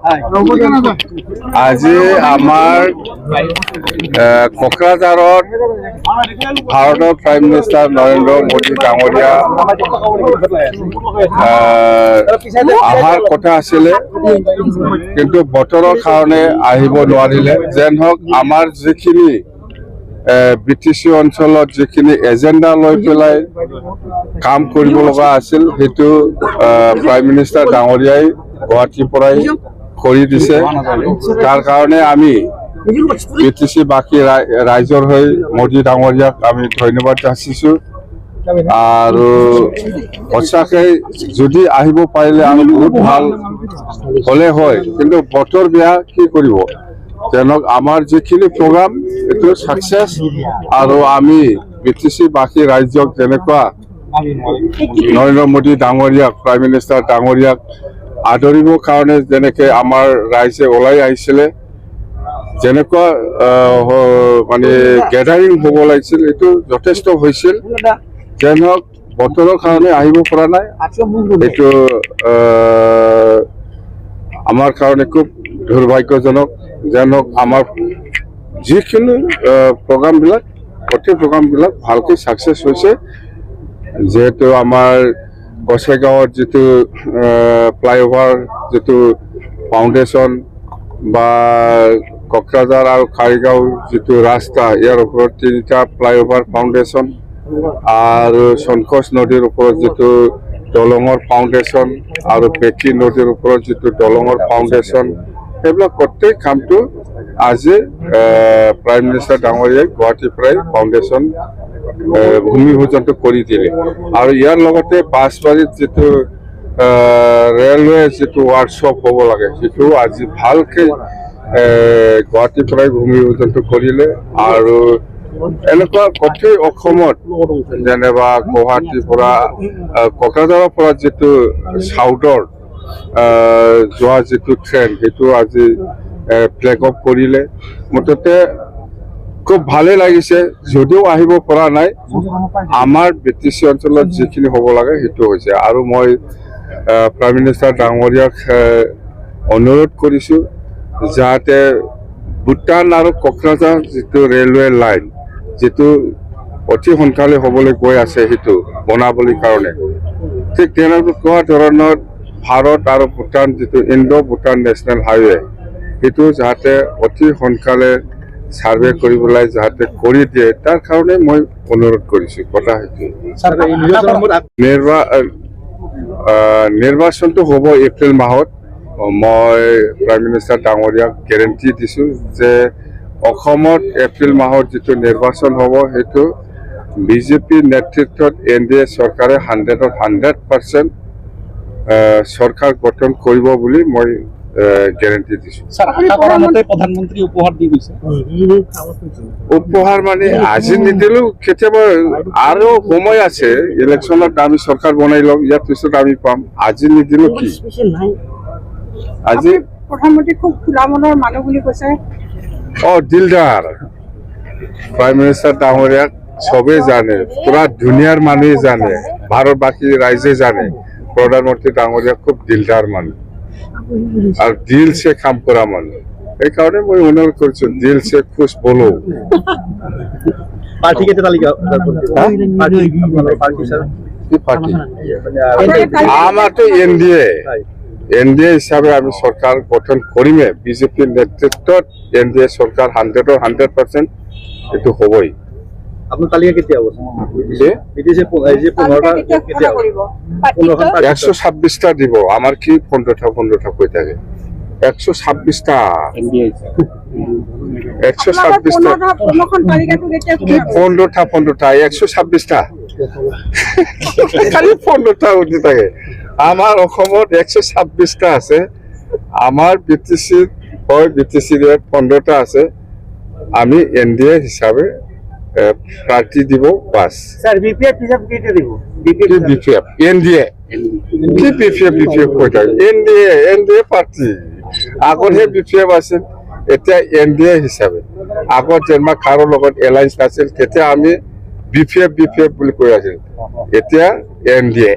আজি আমাৰ কোকৰাঝাৰত ভাৰতৰ প্ৰাইম মিনিষ্টাৰ নৰেন্দ্ৰ মোদী ডাঙৰীয়া অহাৰ কথা আছিলে, কিন্তু বতৰৰ কাৰণে আহিব নোৱাৰিলে। যেন হওক আমাৰ যিখিনি BTC অঞ্চলত যিখিনি এজেণ্ডা লৈ পেলাই কাম কৰিব লগা আছিল, সেইটো প্ৰাইম মিনিষ্টাৰ ডাঙৰীয়াই গুৱাহাটীৰ পৰাই কৰি দিছে। তাৰ কাৰণে আমি BTC বাকী ৰাইজৰ হৈ মোদী ডাঙৰীয়াক আমি ধন্যবাদ যাচিছোঁ। আৰু সঁচাকে যদি আহিব পাৰিলে আৰু বহুত ভাল হ'লে হয়, কিন্তু বতৰ বেয়া, কি কৰিব। যেনক আমাৰ যিখিনি প্ৰগ্ৰাম এইটো ছাকচেছ, আৰু আমি BTC বাকী ৰাজ্যক যেনেকুৱা নৰেন্দ্ৰ মোদী ডাঙৰীয়াক প্ৰাইম মিনিষ্টাৰ ডাঙৰীয়াক আদৰিবৰ কাৰণে যেনেকৈ আমাৰ ৰাইজে ওলাই আহিছিলে, যেনেকুৱা মানে গেডাৰিং হ'ব লাগিছিল, এইটো যথেষ্ট হৈছিল। যেন হওক বতৰৰ কাৰণে আহিব পৰা নাই, এইটো আমাৰ কাৰণে খুব দুৰ্ভাগ্যজনক। যেন হওক আমাৰ যিখিনি প্ৰগ্ৰামবিলাক, গোটেই প্ৰগ্ৰামবিলাক ভালকৈ ছাকচেছ হৈছে। যিহেতু আমাৰ গোসাইগাঁৱত যিটো ফ্লাইঅভাৰ যিটো ফাউণ্ডেশ্যন বা কোকৰাঝাৰ আৰু কাৰিগাঁও যিটো ৰাস্তা, ইয়াৰ ওপৰত 3টা ফ্লাইঅভাৰ ফাউণ্ডেশ্যন, আৰু শংকোচ নদীৰ ওপৰত যিটো দলঙৰ ফাউণ্ডেশ্যন, আৰু বেকী নদীৰ ওপৰত যিটো দলঙৰ ফাউণ্ডেশ্যন, সেইবিলাক গোটেই কামটো আজি প্ৰাইম মিনিষ্টাৰ ডাঙৰীয়াই গুৱাহাটীৰ পৰাই ফাউণ্ডেশ্যন ভূমি পূজনটো কৰি দিলে। আৰু ইয়াৰ লগতে বাছবাৰীত যিটো ৰেলৱে যিটো ৱৰ্কশ্বপ হ'ব লাগে, সেইটো আজি ভালকৈ গুৱাহাটীৰ পৰাই ভূমি পূজনটো কৰিলে। আৰু এনেকুৱা গোটেই অসমত যেনেবা গুৱাহাটীৰ পৰা কোকৰাঝাৰৰ পৰা যিটো চাউথৰ যোৱা যিটো ট্ৰেইন, সেইটো আজি ফ্লেগ অফ কৰিলে। মুঠতে খুব ভালেই লাগিছে। যদিও আহিব পৰা নাই, আমাৰ BTC অঞ্চলত যিখিনি হ'ব লাগে সেইটো হৈছে। আৰু মই প্ৰাইম মিনিষ্টাৰ ডাঙৰীয়াক অনুৰোধ কৰিছোঁ যাতে ভূটান আৰু কোকৰাঝাৰ যিটো ৰেলৱে লাইন, যিটো অতি সোনকালে হ'বলৈ গৈ আছে, সেইটো বনাবলৈ কাৰণে ঠিক তেনেকুৱা ধৰণৰ ভাৰত আৰু ভূটান যিটো ইণ্ডো ভূটান নেশ্যনেল হাইৱে, সেইটো যাতে অতি সোনকালে ছাৰ্ভে কৰিবলৈ যাতে কৰি দিয়ে, তাৰ কাৰণে মই অনুৰোধ কৰিছোঁ। কথা সেইটো নিৰ্বাচনটো হ'ব এপ্ৰিল মাহত। মই প্ৰাইম মিনিষ্টাৰ ডাঙৰীয়াক গেৰেণ্টি দিছোঁ যে অসমত এপ্ৰিল মাহত যিটো নিৰ্বাচন হ'ব, সেইটো বিজেপি নেতৃত্বত NDA চৰকাৰে 100% চৰকাৰ গঠন কৰিব বুলি মই গেৰেণ্টি দিছোঁ। প্ৰধানমন্ত্ৰী উপহাৰ দি গৈছে। উপহাৰ মানে আজি নিদিলেও কেতিয়াবা আৰু সময় আছে, ইলেকশ্যনত আমি চৰকাৰ বনাই ল'ম, ইয়াৰ পিছত আমি পাম। আজি নিদিলেও কি, আজি প্ৰধানমন্ত্ৰী খুব খোলা মনৰ মানুহ বুলি কৈছে। দিলদাৰ প্ৰাইম মিনিষ্টাৰ ডাঙৰীয়াক চবেই জানে, পুৰা দুনিয়াৰ মানুহে জানে, ভাৰতবাসী ৰাইজে জানে প্ৰধানমন্ত্ৰী ডাঙৰীয়া খুব দিলদাৰ মানুহ আৰু দিল সে কাম কৰা মানুহ। সেইকাৰণে মই অনুৰোধ কৰিছোঁ, দিল সে খুশ বলো। আমাৰতো NDA হিচাপে আমি চৰকাৰ গঠন কৰিমে। বিজেপিৰ নেতৃত্বত NDA চৰকাৰ 100% এইটো হ'বই। আপোনাৰ তালিকা কেতিয়া হ'ব? 126টা দিব। আমাৰ কি 15টা কৈ থাকে? 126টা 126টা খালি 15টা উঠি থাকে। আমাৰ অসমত 126টা আছে। আমাৰ BTC হয়, BTC 15টা আছে। আমি NDA হিচাপে প্ৰাৰ্থী দিব বাছ। BPF দিব? BPF NDA কি BPF কৈ থাকে? NDA party. আগতহে BPF আছিল, এতিয়া NDA হিচাপে। আগত যেনিবা কাৰো লগত এলায়েন্স নাছিল, তেতিয়া আমি BPF বুলি কৈ আছিল, এতিয়া NDA।